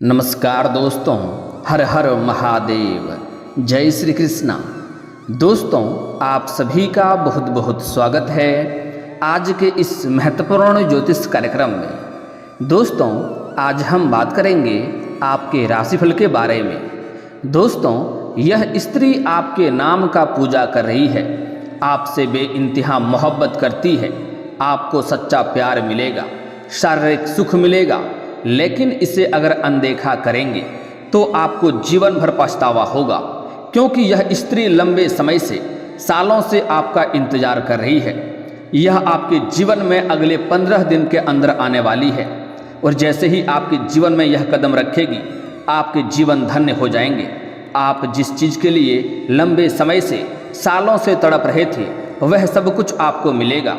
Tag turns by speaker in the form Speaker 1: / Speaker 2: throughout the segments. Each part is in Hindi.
Speaker 1: नमस्कार दोस्तों, हर हर महादेव, जय श्री कृष्णा। दोस्तों, आप सभी का बहुत बहुत स्वागत है आज के इस महत्वपूर्ण ज्योतिष कार्यक्रम में। दोस्तों, आज हम बात करेंगे आपके राशिफल के बारे में। दोस्तों, यह स्त्री आपके नाम का पूजा कर रही है, आपसे बेइंतहा मोहब्बत करती है, आपको सच्चा प्यार मिलेगा, शारीरिक सुख मिलेगा, लेकिन इसे अगर अनदेखा करेंगे तो आपको जीवन भर पछतावा होगा, क्योंकि यह स्त्री लंबे समय से, सालों से आपका इंतजार कर रही है। यह आपके जीवन में अगले 15 दिन के अंदर आने वाली है और जैसे ही आपके जीवन में यह कदम रखेगी, आपके जीवन धन्य हो जाएंगे। आप जिस चीज़ के लिए लंबे समय से, सालों से तड़प रहे थे, वह सब कुछ आपको मिलेगा।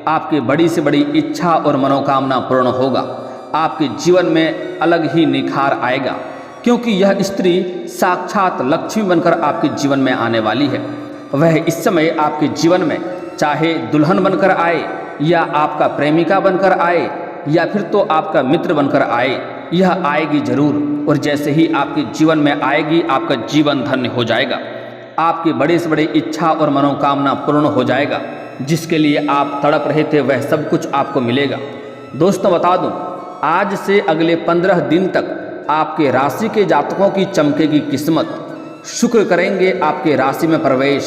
Speaker 1: आपकी बड़ी से बड़ी इच्छा और मनोकामना पूर्ण होगा। आपके जीवन में अलग ही निखार आएगा, क्योंकि यह स्त्री साक्षात लक्ष्मी बनकर आपके जीवन में आने वाली है। वह इस समय आपके जीवन में चाहे दुल्हन बनकर आए, या आपका प्रेमिका बनकर आए, या फिर तो आपका मित्र बनकर आए, यह आएगी जरूर। और जैसे ही आपके जीवन में आएगी, आपका जीवन धन्य हो जाएगा। आपकी बड़े से बड़े इच्छा और मनोकामना पूर्ण हो जाएगा। जिसके लिए आप तड़प रहे थे, वह सब कुछ आपको मिलेगा। दोस्तों, बता दूं, आज से अगले 15 दिन तक आपके राशि के जातकों की चमकेगी किस्मत। शुक्र करेंगे आपके राशि में प्रवेश।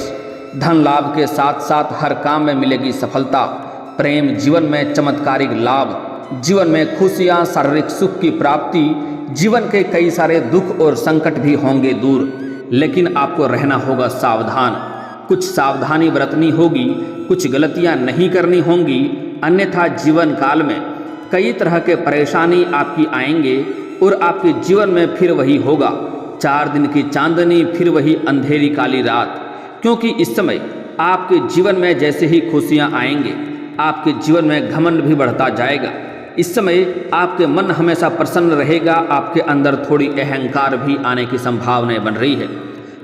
Speaker 1: धन लाभ के साथ साथ हर काम में मिलेगी सफलता। प्रेम जीवन में चमत्कारिक लाभ, जीवन में खुशियां, शारीरिक सुख की प्राप्ति। जीवन के कई सारे दुख और संकट भी होंगे दूर, लेकिन आपको रहना होगा सावधान। कुछ सावधानी बरतनी होगी, कुछ गलतियां नहीं करनी होंगी, अन्यथा जीवन काल में कई तरह के परेशानी आपकी आएंगे और आपके जीवन में फिर वही होगा, 4 दिन की चांदनी, फिर वही अंधेरी काली रात। क्योंकि इस समय आपके जीवन में जैसे ही खुशियां आएंगे, आपके जीवन में घमंड भी बढ़ता जाएगा। इस समय आपके मन हमेशा प्रसन्न रहेगा, आपके अंदर थोड़ी अहंकार भी आने की संभावनाएं बन रही है।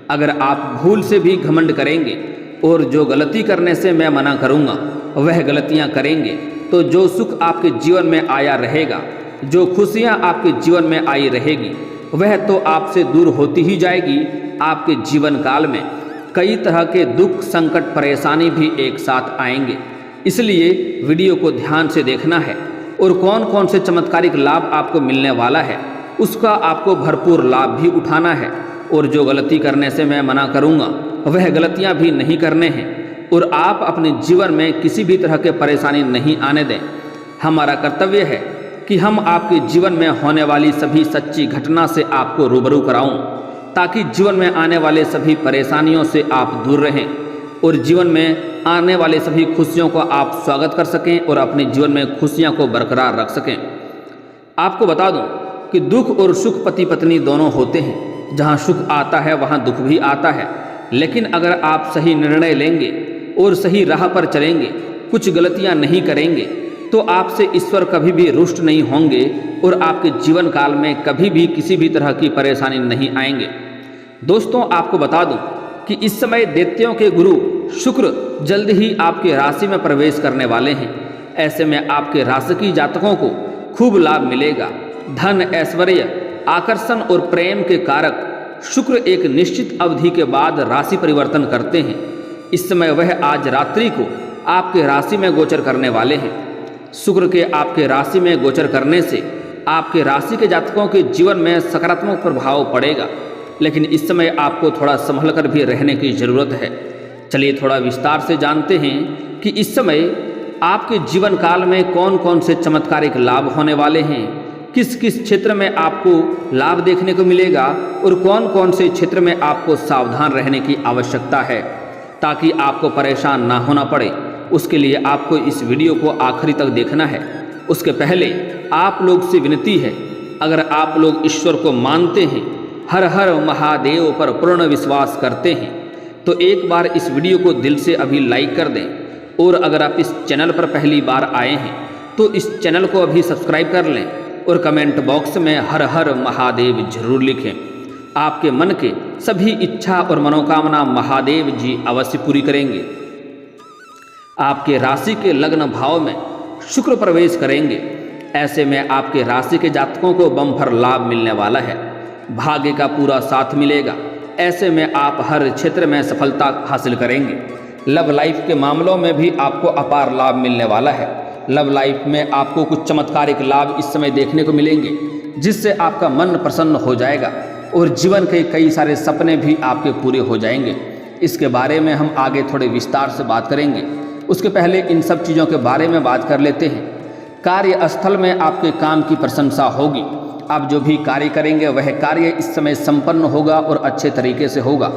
Speaker 1: अगर आप भूल से भी घमंड करेंगे और जो गलती करने से मैं मना करूँगा वह गलतियाँ करेंगे, तो जो सुख आपके जीवन में आया रहेगा, जो खुशियाँ आपके जीवन में आई रहेगी, वह तो आपसे दूर होती ही जाएगी। आपके जीवन काल में कई तरह के दुख, संकट, परेशानी भी एक साथ आएंगे। इसलिए वीडियो को ध्यान से देखना है और कौन कौन से चमत्कारिक लाभ आपको मिलने वाला है, उसका आपको भरपूर लाभ भी उठाना है। और जो गलती करने से मैं मना करूँगा, वह गलतियाँ भी नहीं करने हैं और आप अपने जीवन में किसी भी तरह के परेशानी नहीं आने दें। हमारा कर्तव्य है कि हम आपके जीवन में होने वाली सभी सच्ची घटना से आपको रूबरू कराऊं, ताकि जीवन में आने वाले सभी परेशानियों से आप दूर रहें और जीवन में आने वाले सभी खुशियों को आप स्वागत कर सकें और अपने जीवन में खुशियां को बरकरार रख सकें। आपको बता दूं कि दुख और सुख पति पत्नी दोनों होते हैं। जहां सुख आता है वहां दुख भी आता है, लेकिन अगर आप सही निर्णय लेंगे और सही राह पर चलेंगे, कुछ गलतियां नहीं करेंगे, तो आपसे ईश्वर कभी भी रुष्ट नहीं होंगे और आपके जीवन काल में कभी भी किसी भी तरह की परेशानी नहीं आएंगे। दोस्तों, आपको बता दूं कि इस समय दैत्यों के गुरु शुक्र जल्द ही आपके राशि में प्रवेश करने वाले हैं। ऐसे में आपके राशि की जातकों को खूब लाभ मिलेगा। धन, ऐश्वर्य, आकर्षण और प्रेम के कारक शुक्र एक निश्चित अवधि के बाद राशि परिवर्तन करते हैं। इस समय वह आज रात्रि को आपके राशि में गोचर करने वाले हैं। शुक्र के आपके राशि में गोचर करने से आपके राशि के जातकों के जीवन में सकारात्मक प्रभाव पड़ेगा, लेकिन इस समय आपको थोड़ा संभल कर भी रहने की ज़रूरत है। चलिए थोड़ा विस्तार से जानते हैं कि इस समय आपके जीवन काल में कौन कौन से चमत्कारिक लाभ होने वाले हैं, किस किस क्षेत्र में आपको लाभ देखने को मिलेगा और कौन कौन से क्षेत्र में आपको सावधान रहने की आवश्यकता है, ताकि आपको परेशान ना होना पड़े। उसके लिए आपको इस वीडियो को आखिरी तक देखना है। उसके पहले आप लोग से विनती है, अगर आप लोग ईश्वर को मानते हैं, हर हर महादेव पर पूर्ण विश्वास करते हैं, तो एक बार इस वीडियो को दिल से अभी लाइक कर दें। और अगर आप इस चैनल पर पहली बार आए हैं तो इस चैनल को अभी सब्सक्राइब कर लें और कमेंट बॉक्स में हर हर महादेव जरूर लिखें। आपके मन के सभी इच्छा और मनोकामना महादेव जी अवश्य पूरी करेंगे। आपके राशि के लग्न भाव में शुक्र प्रवेश करेंगे। ऐसे में आपके राशि के जातकों को बम्पर लाभ मिलने वाला है। भाग्य का पूरा साथ मिलेगा। ऐसे में आप हर क्षेत्र में सफलता हासिल करेंगे। लव लाइफ के मामलों में भी आपको अपार लाभ मिलने वाला है। लव लाइफ में आपको कुछ चमत्कारिक लाभ इस समय देखने को मिलेंगे, जिससे आपका मन प्रसन्न हो जाएगा और जीवन के कई सारे सपने भी आपके पूरे हो जाएंगे। इसके बारे में हम आगे थोड़े विस्तार से बात करेंगे। उसके पहले इन सब चीज़ों के बारे में बात कर लेते हैं। कार्यस्थल में आपके काम की प्रशंसा होगी। आप जो भी कार्य करेंगे वह कार्य इस समय संपन्न होगा और अच्छे तरीके से होगा,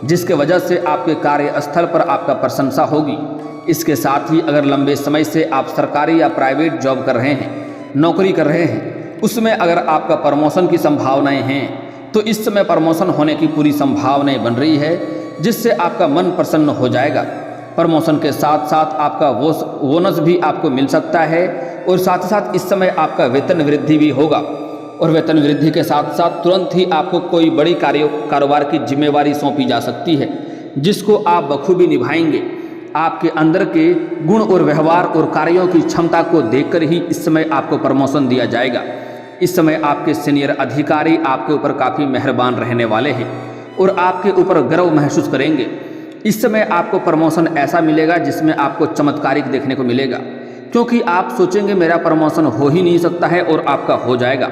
Speaker 1: जिसके वजह से आपके कार्यस्थल पर आपका प्रशंसा होगी। इसके साथ ही अगर लंबे समय से आप सरकारी या प्राइवेट जॉब कर रहे हैं, नौकरी कर रहे हैं, उसमें अगर आपका प्रमोशन की संभावनाएं हैं तो इस समय प्रमोशन होने की पूरी संभावनाएं बन रही है, जिससे आपका मन प्रसन्न हो जाएगा। प्रमोशन के साथ साथ आपका बोनस भी आपको मिल सकता है और साथ ही साथ इस समय आपका वेतन वृद्धि भी होगा। और वेतन वृद्धि के साथ साथ तुरंत ही आपको कोई बड़ी कारोबार की जिम्मेवारी सौंपी जा सकती है, जिसको आप बखूबी निभाएंगे। आपके अंदर के गुण और व्यवहार और कार्यों की क्षमता को देखकर ही इस समय आपको प्रमोशन दिया जाएगा। इस समय आपके सीनियर अधिकारी आपके ऊपर काफ़ी मेहरबान रहने वाले हैं और आपके ऊपर गर्व महसूस करेंगे। इस समय आपको प्रमोशन ऐसा मिलेगा जिसमें आपको चमत्कारिक देखने को मिलेगा, क्योंकि आप सोचेंगे मेरा प्रमोशन हो ही नहीं सकता है और आपका हो जाएगा।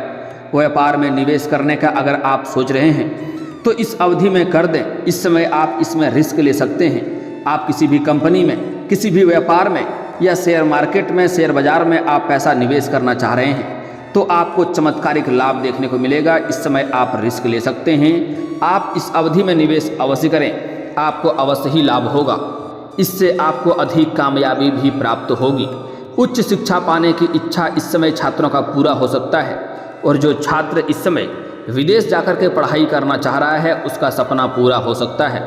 Speaker 1: व्यापार में निवेश करने का अगर आप सोच रहे हैं तो इस अवधि में कर दें। इस समय आप इसमें रिस्क ले सकते हैं। आप किसी भी कंपनी में, किसी भी व्यापार में या शेयर मार्केट में, शेयर बाजार में आप पैसा निवेश करना चाह रहे हैं तो आपको चमत्कारिक लाभ देखने को मिलेगा। इस समय आप रिस्क ले सकते हैं। आप इस अवधि में निवेश अवश्य करें, आपको अवश्य ही लाभ होगा। इससे आपको अधिक कामयाबी भी प्राप्त होगी। उच्च शिक्षा पाने की इच्छा इस समय छात्रों का पूरा हो सकता है और जो छात्र इस समय विदेश जाकर के पढ़ाई करना चाह रहा है उसका सपना पूरा हो सकता है।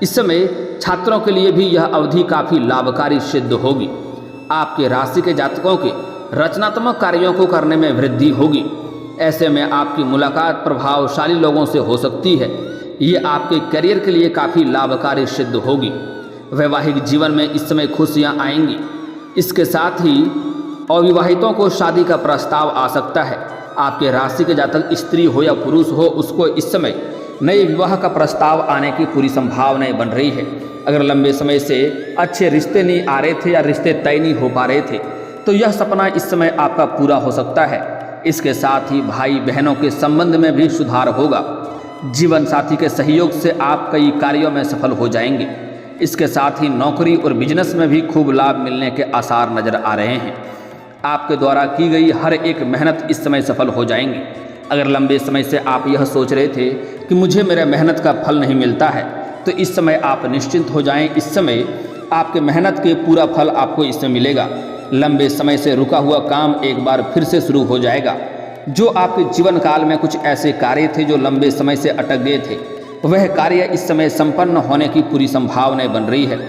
Speaker 1: इस समय छात्रों के लिए भी यह अवधि काफ़ी लाभकारी सिद्ध होगी। आपके राशि के जातकों के रचनात्मक कार्यों को करने में वृद्धि होगी। ऐसे में आपकी मुलाकात प्रभावशाली लोगों से हो सकती है। ये आपके करियर के लिए काफ़ी लाभकारी सिद्ध होगी। वैवाहिक जीवन में इस समय खुशियाँ आएंगी। इसके साथ ही अविवाहितों को शादी का प्रस्ताव आ सकता है। आपके राशि के जातक स्त्री हो या पुरुष हो, उसको इस समय नए विवाह का प्रस्ताव आने की पूरी संभावनाएं बन रही है। अगर लंबे समय से अच्छे रिश्ते नहीं आ रहे थे या रिश्ते तय नहीं हो पा रहे थे तो यह सपना इस समय आपका पूरा हो सकता है। इसके साथ ही भाई बहनों के संबंध में भी सुधार होगा। जीवन साथी के सहयोग से आप कई कार्यों में सफल हो जाएंगे। इसके साथ ही नौकरी और बिजनेस में भी खूब लाभ मिलने के आसार नजर आ रहे हैं। आपके द्वारा की गई हर एक मेहनत इस समय सफल हो जाएंगी। अगर लंबे समय से आप यह सोच रहे थे कि मुझे मेरे मेहनत का फल नहीं मिलता है तो इस समय आप निश्चिंत हो जाएं। इस समय आपके मेहनत के पूरा फल आपको इसमें मिलेगा। लंबे समय से रुका हुआ काम एक बार फिर से शुरू हो जाएगा। जो आपके जीवन काल में कुछ ऐसे कार्य थे जो लंबे समय से अटक गए थे, वह कार्य इस समय संपन्न होने की पूरी संभावनाएं बन रही है।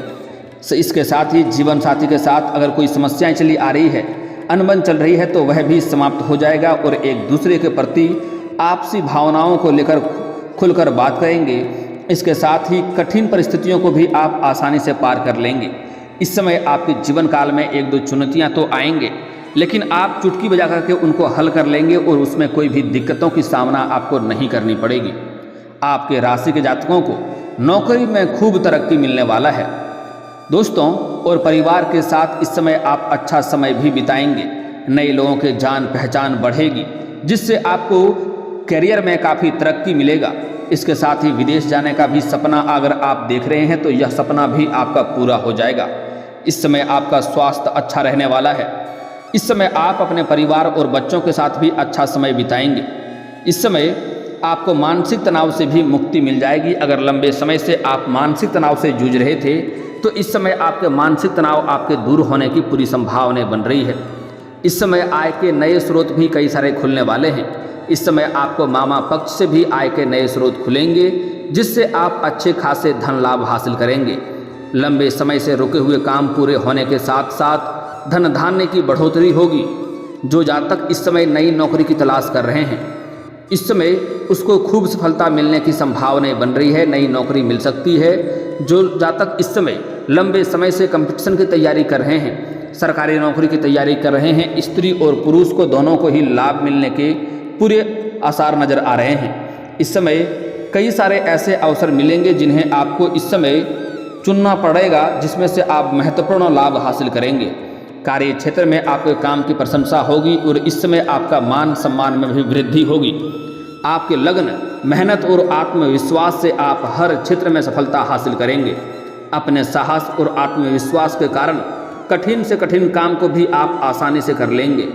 Speaker 1: इसके साथ ही जीवन साथी के साथ अगर कोई समस्याएं चली आ रही है, अनबन चल रही है, तो वह भी समाप्त हो जाएगा और एक दूसरे के प्रति आपसी भावनाओं को लेकर खुलकर बात करेंगे। इसके साथ ही कठिन परिस्थितियों को भी आप आसानी से पार कर लेंगे। इस समय आपके जीवन काल में एक दो चुनौतियां तो आएंगे, लेकिन आप चुटकी बजा करके उनको हल कर लेंगे और उसमें कोई भी दिक्कतों की सामना आपको नहीं करनी पड़ेगी। आपके राशि के जातकों को नौकरी में खूब तरक्की मिलने वाला है। दोस्तों और परिवार के साथ इस समय आप अच्छा समय भी बिताएंगे। नए लोगों के जान पहचान बढ़ेगी, जिससे आपको करियर में काफ़ी तरक्की मिलेगा। इसके साथ ही विदेश जाने का भी सपना अगर आप देख रहे हैं तो यह सपना भी आपका पूरा हो जाएगा। इस समय आपका स्वास्थ्य अच्छा रहने वाला है। इस समय आप अपने परिवार और बच्चों के साथ भी अच्छा समय बिताएंगे। इस समय आपको मानसिक तनाव से भी मुक्ति मिल जाएगी। अगर लंबे समय से आप मानसिक तनाव से जूझ रहे थे तो इस समय आपके मानसिक तनाव आपके दूर होने की पूरी संभावनाएं बन रही है। इस समय आय के नए स्रोत भी कई सारे खुलने वाले हैं। इस समय आपको मामा पक्ष से भी आय के नए स्रोत खुलेंगे, जिससे आप अच्छे खासे धन लाभ हासिल करेंगे। लंबे समय से रुके हुए काम पूरे होने के साथ साथ धन धान्य की बढ़ोतरी होगी। जो जातक इस समय नई नौकरी की तलाश कर रहे हैं, इस समय उसको खूब सफलता मिलने की संभावनाएं बन रही है। नई नौकरी मिल सकती है। जो जातक इस समय लंबे समय से कंपटीशन की तैयारी कर रहे हैं, सरकारी नौकरी की तैयारी कर रहे हैं, स्त्री और पुरुष को दोनों को ही लाभ मिलने के पूरे आसार नज़र आ रहे हैं। इस समय कई सारे ऐसे अवसर मिलेंगे जिन्हें आपको इस समय चुनना पड़ेगा, जिसमें से आप महत्वपूर्ण लाभ हासिल करेंगे। कार्य क्षेत्र में आपके काम की प्रशंसा होगी और इस समय आपका मान सम्मान में भी वृद्धि होगी। आपके लगन, मेहनत और आत्मविश्वास से आप हर क्षेत्र में सफलता हासिल करेंगे। अपने साहस और आत्मविश्वास के कारण कठिन से कठिन काम को भी आप आसानी से कर लेंगे।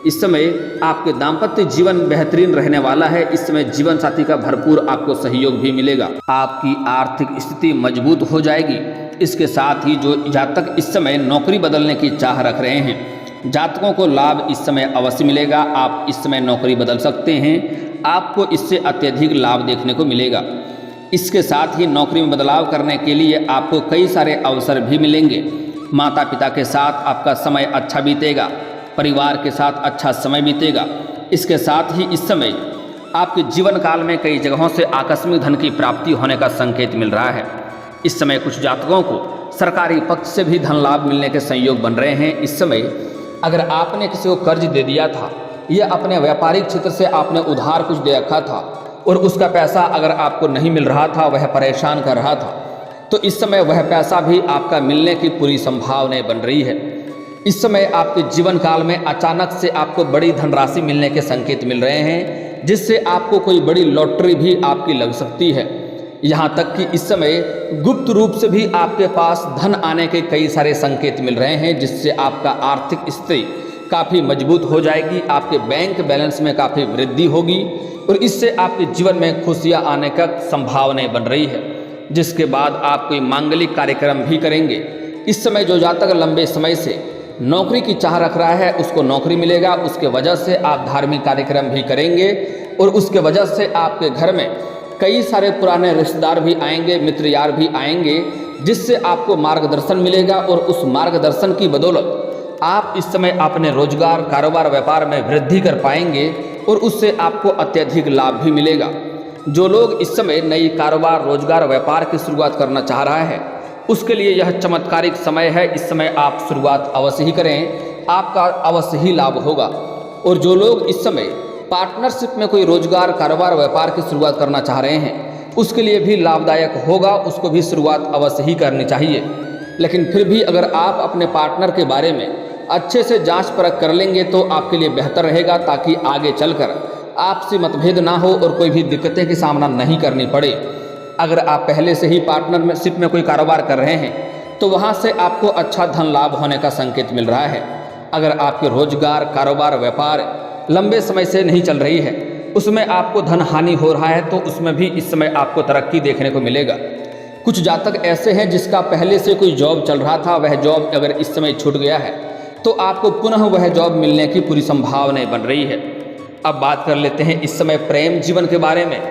Speaker 1: इस समय आपके दाम्पत्य जीवन बेहतरीन रहने वाला है। इस समय जीवन साथी का भरपूर आपको सहयोग भी मिलेगा। आपकी आर्थिक स्थिति मजबूत हो जाएगी। इसके साथ ही जो जातक इस समय नौकरी बदलने की चाह रख रहे हैं, जातकों को लाभ इस समय अवश्य मिलेगा। आप इस समय नौकरी बदल सकते हैं, आपको इससे अत्यधिक लाभ देखने को मिलेगा। इसके साथ ही नौकरी में बदलाव करने के लिए आपको कई सारे अवसर भी मिलेंगे। माता पिता के साथ आपका समय अच्छा बीतेगा, परिवार के साथ अच्छा समय बीतेगा। इसके साथ ही इस समय आपके जीवन काल में कई जगहों से आकस्मिक धन की प्राप्ति होने का संकेत मिल रहा है। इस समय कुछ जातकों को सरकारी पक्ष से भी धन लाभ मिलने के संयोग बन रहे हैं। इस समय अगर आपने किसी को कर्ज दे दिया था या अपने व्यापारिक क्षेत्र से आपने उधार कुछ दे रखा था और उसका पैसा अगर आपको नहीं मिल रहा था, वह परेशान कर रहा था, तो इस समय वह पैसा भी आपका मिलने की पूरी संभावनाएं बन रही है। इस समय आपके जीवन काल में अचानक से आपको बड़ी धनराशि मिलने के संकेत मिल रहे हैं, जिससे आपको कोई बड़ी लॉटरी भी आपकी लग सकती है। यहाँ तक कि इस समय गुप्त रूप से भी आपके पास धन आने के कई सारे संकेत मिल रहे हैं, जिससे आपका आर्थिक स्थिति काफ़ी मजबूत हो जाएगी। आपके बैंक बैलेंस में काफ़ी वृद्धि होगी और इससे आपके जीवन में खुशियाँ आने का संभावनाएं बन रही है। जिसके बाद आप कोई मांगलिक कार्यक्रम भी करेंगे। इस समय जो जातक लंबे समय से नौकरी की चाह रख रहा है, उसको नौकरी मिलेगा। उसके वजह से आप धार्मिक कार्यक्रम भी करेंगे और उसके वजह से आपके घर में कई सारे पुराने रिश्तेदार भी आएंगे, मित्र यार भी आएंगे, जिससे आपको मार्गदर्शन मिलेगा और उस मार्गदर्शन की बदौलत आप इस समय अपने रोजगार, कारोबार, व्यापार में वृद्धि कर पाएंगे और उससे आपको अत्यधिक लाभ भी मिलेगा। जो लोग इस समय नई कारोबार, रोजगार, व्यापार की शुरुआत करना चाह रहा है, उसके लिए यह चमत्कारिक समय है। इस समय आप शुरुआत अवश्य ही करें, आपका अवश्य ही लाभ होगा। और जो लोग इस समय पार्टनरशिप में कोई रोजगार, कारोबार, व्यापार की शुरुआत करना चाह रहे हैं, उसके लिए भी लाभदायक होगा। उसको भी शुरुआत अवश्य ही करनी चाहिए। लेकिन फिर भी अगर आप अपने पार्टनर के बारे में अच्छे से जांच परख कर लेंगे तो आपके लिए बेहतर रहेगा, ताकि आगे चलकर आपसे मतभेद ना हो और कोई भी दिक्कतें की सामना नहीं करनी पड़े। अगर आप पहले से ही पार्टनरशिप में कोई कारोबार कर रहे हैं तो वहाँ से आपको अच्छा धन लाभ होने का संकेत मिल रहा है। अगर आपके रोजगार, कारोबार, व्यापार लंबे समय से नहीं चल रही है, उसमें आपको धन हानि हो रहा है, तो उसमें भी इस समय आपको तरक्की देखने को मिलेगा। कुछ जातक ऐसे हैं जिसका पहले से कोई जॉब चल रहा था, वह जॉब अगर इस समय छूट गया है तो आपको पुनः वह जॉब मिलने की पूरी संभावनाएं बन रही है। अब बात कर लेते हैं इस समय प्रेम जीवन के बारे में।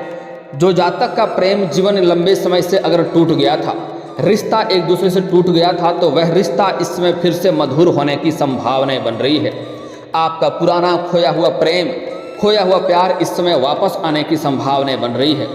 Speaker 1: जो जातक का प्रेम जीवन लंबे समय से अगर टूट गया था, रिश्ता एक दूसरे से टूट गया था, तो वह रिश्ता इस समय फिर से मधुर होने की संभावनाएं बन रही है। आपका पुराना खोया हुआ प्रेम, खोया हुआ प्यार इस समय वापस आने की संभावनाएं बन रही है।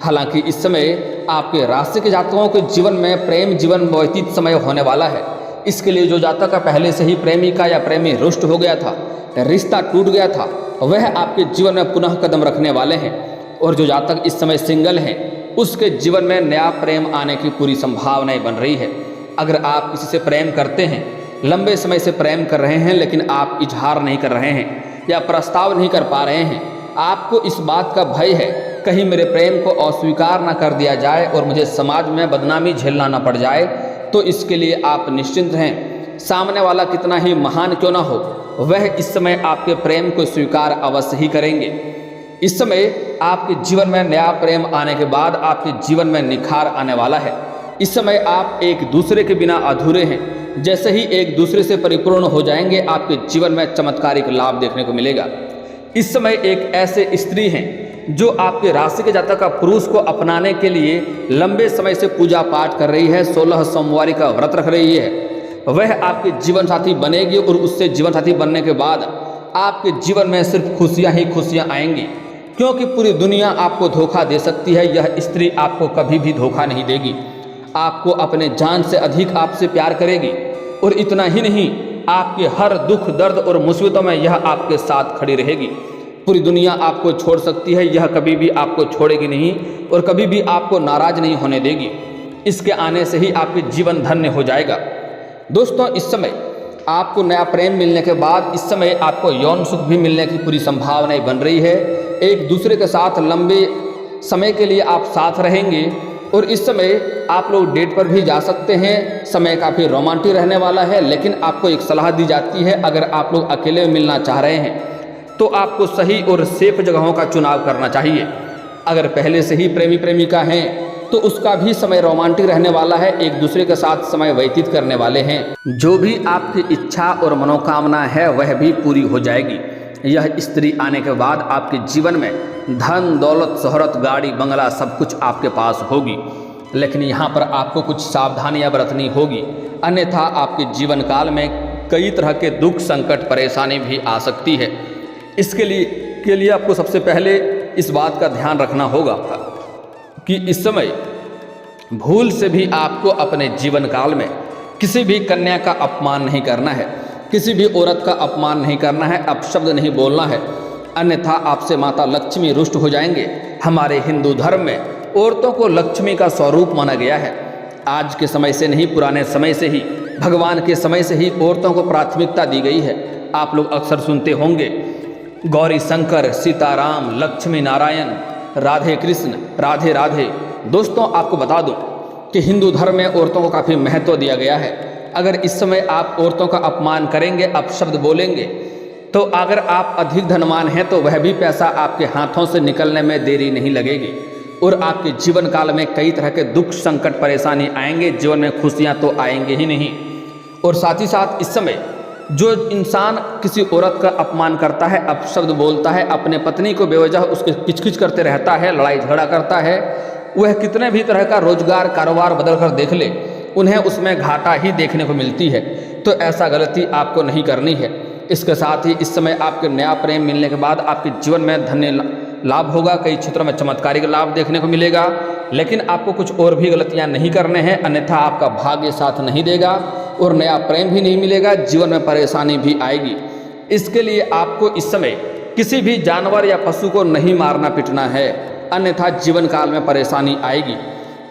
Speaker 1: हालांकि इस समय आपके राशि के जातकों के जीवन में प्रेम जीवन व्यतीत समय होने वाला है। इसके लिए जो जातक का पहले से ही प्रेमिका या प्रेमी रुष्ट हो गया था, रिश्ता टूट गया था, वह आपके जीवन में पुनः कदम रखने वाले हैं। और जो जातक इस समय सिंगल हैं, उसके जीवन में नया प्रेम आने की पूरी संभावनाएं बन रही है। अगर आप किसी से प्रेम करते हैं, लंबे समय से प्रेम कर रहे हैं, लेकिन आप इजहार नहीं कर रहे हैं या प्रस्ताव नहीं कर पा रहे हैं, आपको इस बात का भय है कहीं मेरे प्रेम को अस्वीकार ना कर दिया जाए और मुझे समाज में बदनामी झेलना ना पड़ जाए, तो इसके लिए आप निश्चिंत रहें। सामने वाला कितना ही महान क्यों ना हो, वह इस समय आपके प्रेम को स्वीकार अवश्य ही करेंगे। इस समय आपके जीवन में नया प्रेम आने के बाद आपके जीवन में निखार आने वाला है। इस समय आप एक दूसरे के बिना अधूरे हैं। जैसे ही एक दूसरे से परिपूर्ण हो जाएंगे, आपके जीवन में चमत्कारिक लाभ देखने को मिलेगा। इस समय एक ऐसे स्त्री हैं जो आपके राशि के जातक का पुरुष को अपनाने के लिए लंबे समय से पूजा पाठ कर रही है, 16 सोमवारी का व्रत रख रही है। वह आपके जीवन साथी बनेगी और उससे जीवन साथी बनने के बाद आपके जीवन में सिर्फ खुशियां ही खुशियां आएंगी, क्योंकि पूरी दुनिया आपको धोखा दे सकती है, यह स्त्री आपको कभी भी धोखा नहीं देगी। आपको अपने जान से अधिक आपसे प्यार करेगी और इतना ही नहीं, आपके हर दुख दर्द और मुसीबतों में यह आपके साथ खड़ी रहेगी। पूरी दुनिया आपको छोड़ सकती है, यह कभी भी आपको छोड़ेगी नहीं और कभी भी आपको नाराज नहीं होने देगी। इसके आने से ही आपके जीवन धन्य हो जाएगा। दोस्तों, इस समय आपको नया प्रेम मिलने के बाद इस समय आपको यौन सुख भी मिलने की पूरी संभावनाएं बन रही है। एक दूसरे के साथ लंबे समय के लिए आप साथ रहेंगे और इस समय आप लोग डेट पर भी जा सकते हैं। समय काफ़ी रोमांटिक रहने वाला है, लेकिन आपको एक सलाह दी जाती है, अगर आप लोग अकेले मिलना चाह रहे हैं तो आपको सही और सेफ जगहों का चुनाव करना चाहिए। अगर पहले से ही प्रेमी प्रेमिका हैं तो उसका भी समय रोमांटिक रहने वाला है, एक दूसरे के साथ समय व्यतीत करने वाले हैं। जो भी आपकी इच्छा और मनोकामना है वह भी पूरी हो जाएगी। यह स्त्री आने के बाद आपके जीवन में धन दौलत शोहरत गाड़ी बंगला सब कुछ आपके पास होगी, लेकिन यहाँ पर आपको कुछ सावधानियाँ बरतनी होगी, अन्यथा आपके जीवन काल में कई तरह के दुख संकट परेशानी भी आ सकती है। इसके लिए आपको सबसे पहले इस बात का ध्यान रखना होगा कि इस समय भूल से भी आपको अपने जीवन काल में किसी भी कन्या का अपमान नहीं करना है, किसी भी औरत का अपमान नहीं करना है, अपशब्द नहीं बोलना है, अन्यथा आपसे माता लक्ष्मी रुष्ट हो जाएंगे। हमारे हिंदू धर्म में औरतों को लक्ष्मी का स्वरूप माना गया है। आज के समय से नहीं, पुराने समय से ही, भगवान के समय से ही औरतों को प्राथमिकता दी गई है। आप लोग अक्सर सुनते होंगे गौरी शंकर, सीताराम, लक्ष्मी नारायण, राधे कृष्ण, राधे राधे। दोस्तों, आपको बता दूं कि हिंदू धर्म में औरतों को काफ़ी महत्व दिया गया है। अगर इस समय आप औरतों का अपमान करेंगे, अपशब्द बोलेंगे, तो अगर आप अधिक धनवान हैं तो वह भी पैसा आपके हाथों से निकलने में देरी नहीं लगेगी और आपके जीवन काल में कई तरह के दुख संकट परेशानी आएंगे। जीवन में खुशियाँ तो आएंगे ही नहीं। और साथ ही साथ इस समय जो इंसान किसी औरत का अपमान करता है, अपशब्द बोलता है, अपने पत्नी को बेवजह उसके किचकिच करते रहता है, लड़ाई झगड़ा करता है, वह कितने भी तरह का रोजगार कारोबार बदल कर देख ले, उन्हें उसमें घाटा ही देखने को मिलती है। तो ऐसा गलती आपको नहीं करनी है। इसके साथ ही इस समय आपके नया प्रेम मिलने के बाद आपके जीवन में धन्य लाभ होगा, कई क्षेत्रों में चमत्कारिक लाभ देखने को मिलेगा, लेकिन आपको कुछ और भी गलतियां नहीं करने हैं, अन्यथा आपका भाग्य साथ नहीं देगा और नया प्रेम भी नहीं मिलेगा, जीवन में परेशानी भी आएगी। इसके लिए आपको इस समय किसी भी जानवर या पशु को नहीं मारना पीटना है, अन्यथा जीवन काल में परेशानी आएगी।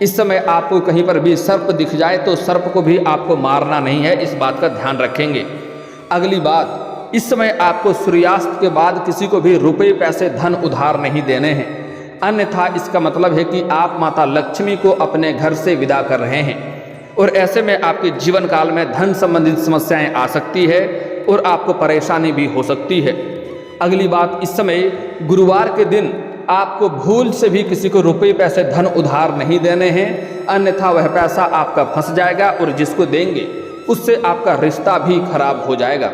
Speaker 1: इस समय आपको कहीं पर भी सर्प दिख जाए तो सर्प को भी आपको मारना नहीं है, इस बात का ध्यान रखेंगे। अगली बात, इस समय आपको सूर्यास्त के बाद किसी को भी रुपए पैसे धन उधार नहीं देने हैं, अन्यथा इसका मतलब है कि आप माता लक्ष्मी को अपने घर से विदा कर रहे हैं और ऐसे में आपके जीवन काल में धन संबंधित समस्याएं आ सकती है और आपको परेशानी भी हो सकती है। अगली बात, इस समय गुरुवार के दिन आपको भूल से भी किसी को रुपए पैसे धन उधार नहीं देने हैं, अन्यथा वह पैसा आपका फंस जाएगा और जिसको देंगे उससे आपका रिश्ता भी खराब हो जाएगा।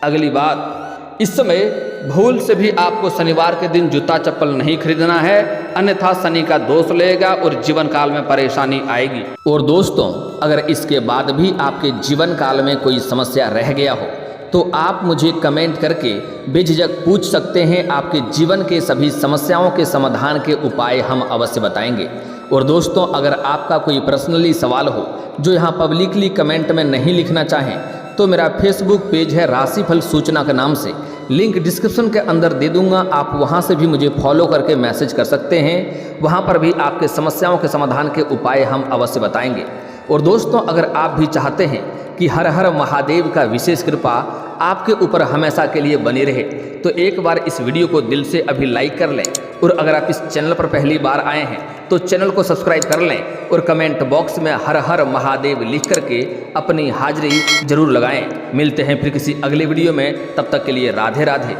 Speaker 1: अगली बात, इस समय भूल से भी आपको शनिवार के दिन जूता चप्पल नहीं खरीदना है, अन्यथा शनि का दोष लेगा और जीवन काल में परेशानी आएगी। और दोस्तों, अगर इसके बाद भी आपके जीवन काल में कोई समस्या रह गया हो तो आप मुझे कमेंट करके बेझिझक पूछ सकते हैं। आपके जीवन के सभी समस्याओं के समाधान के उपाय हम अवश्य बताएंगे। और दोस्तों, अगर आपका कोई पर्सनली सवाल हो जो यहाँ पब्लिकली कमेंट में नहीं लिखना चाहें तो मेरा फेसबुक पेज है राशिफल सूचना के नाम से, लिंक डिस्क्रिप्शन के अंदर दे दूंगा, आप वहां से भी मुझे फॉलो करके मैसेज कर सकते हैं। वहां पर भी आपके समस्याओं के समाधान के उपाय हम अवश्य बताएंगे। और दोस्तों, अगर आप भी चाहते हैं कि हर हर महादेव का विशेष कृपा आपके ऊपर हमेशा के लिए बनी रहे तो एक बार इस वीडियो को दिल से अभी लाइक कर लें। और अगर आप इस चैनल पर पहली बार आए हैं तो चैनल को सब्सक्राइब कर लें और कमेंट बॉक्स में हर हर महादेव लिख करके अपनी हाजिरी जरूर लगाएं। मिलते हैं फिर किसी अगले वीडियो में, तब तक के लिए राधे राधे।